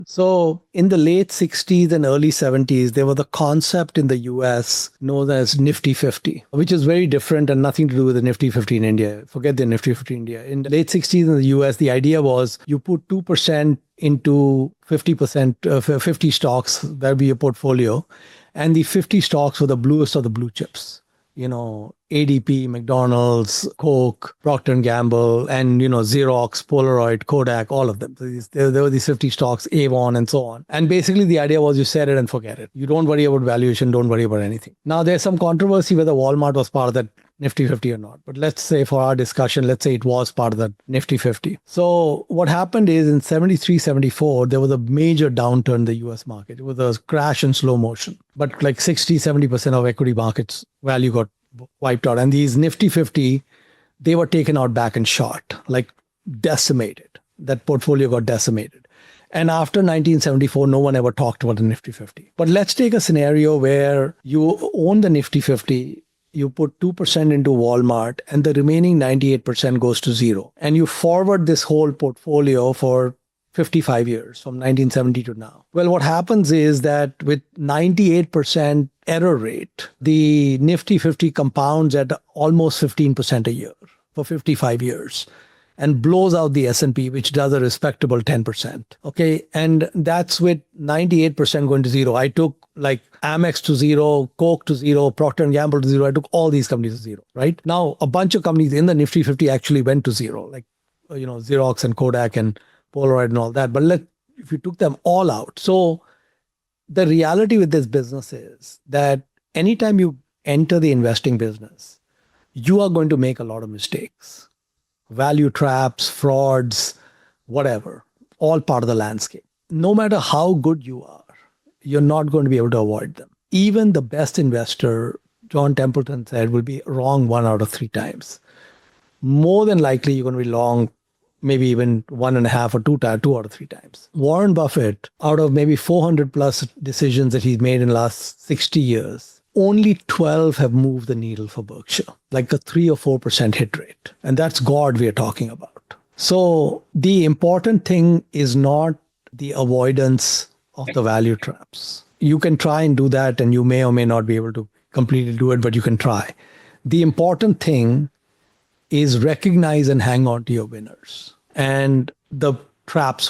So in the late 60s and early 70s, there was a concept in the US known as Nifty 50, which is very different and nothing to do with the Nifty 50 in India. Forget the Nifty 50 in India. In the late 60s in the US, the idea was you put 2% into 50%, 50 stocks, that would be your portfolio. And the 50 stocks were the bluest of the blue chips. ADP, McDonald's, Coke, Procter and Gamble, and Xerox, Polaroid, Kodak, all of them. So there were these 50 stocks, Avon, and so on. And basically, the idea was you set it and forget it. You don't worry about valuation, don't worry about anything. Now, there's some controversy whether Walmart was part of that Nifty 50 or not. But let's say for our discussion, let's say it was part of the Nifty 50. So what happened is in 73, 74, there was a major downturn in the US market. It was a crash in slow motion. But like 60, 70% of equity markets value got wiped out. And these Nifty 50, they were taken out back and short, like decimated. That portfolio got decimated. And after 1974, no one ever talked about the Nifty 50. But let's take a scenario where you own the Nifty 50, you put 2% into Walmart, and the remaining 98% goes to zero. And you forward this whole portfolio for 55 years from 1970 to now. Well, what happens is that with 98% error rate, the Nifty 50 compounds at almost 15% a year for 55 years and blows out the S&P, which does a respectable 10%. Okay. And that's with 98% going to zero. I took like Amex to zero, Coke to zero, Procter and Gamble to zero. I took all these companies to zero, right? Now, a bunch of companies in the Nifty 50 actually went to zero, like, Xerox and Kodak and Polaroid and all that. But if you took them all out. So the reality with this business is that anytime you enter the investing business, you are going to make a lot of mistakes. Value traps, frauds, whatever, all part of the landscape. No matter how good you are, you're not going to be able to avoid them. Even the best investor, John Templeton said, will be wrong 1 out of 3 times. More than likely, you're going to be wrong maybe even 1.5 or 2 out of 3 times. Warren Buffett, out of maybe 400 plus decisions that he's made in the last 60 years, only 12 have moved the needle for Berkshire, like a 3 or 4% hit rate. And that's God we are talking about. So the important thing is not the avoidance of the value traps. You can try and do that, and you may or may not be able to completely do it, but you can try. The important thing is recognize and hang on to your winners. And the traps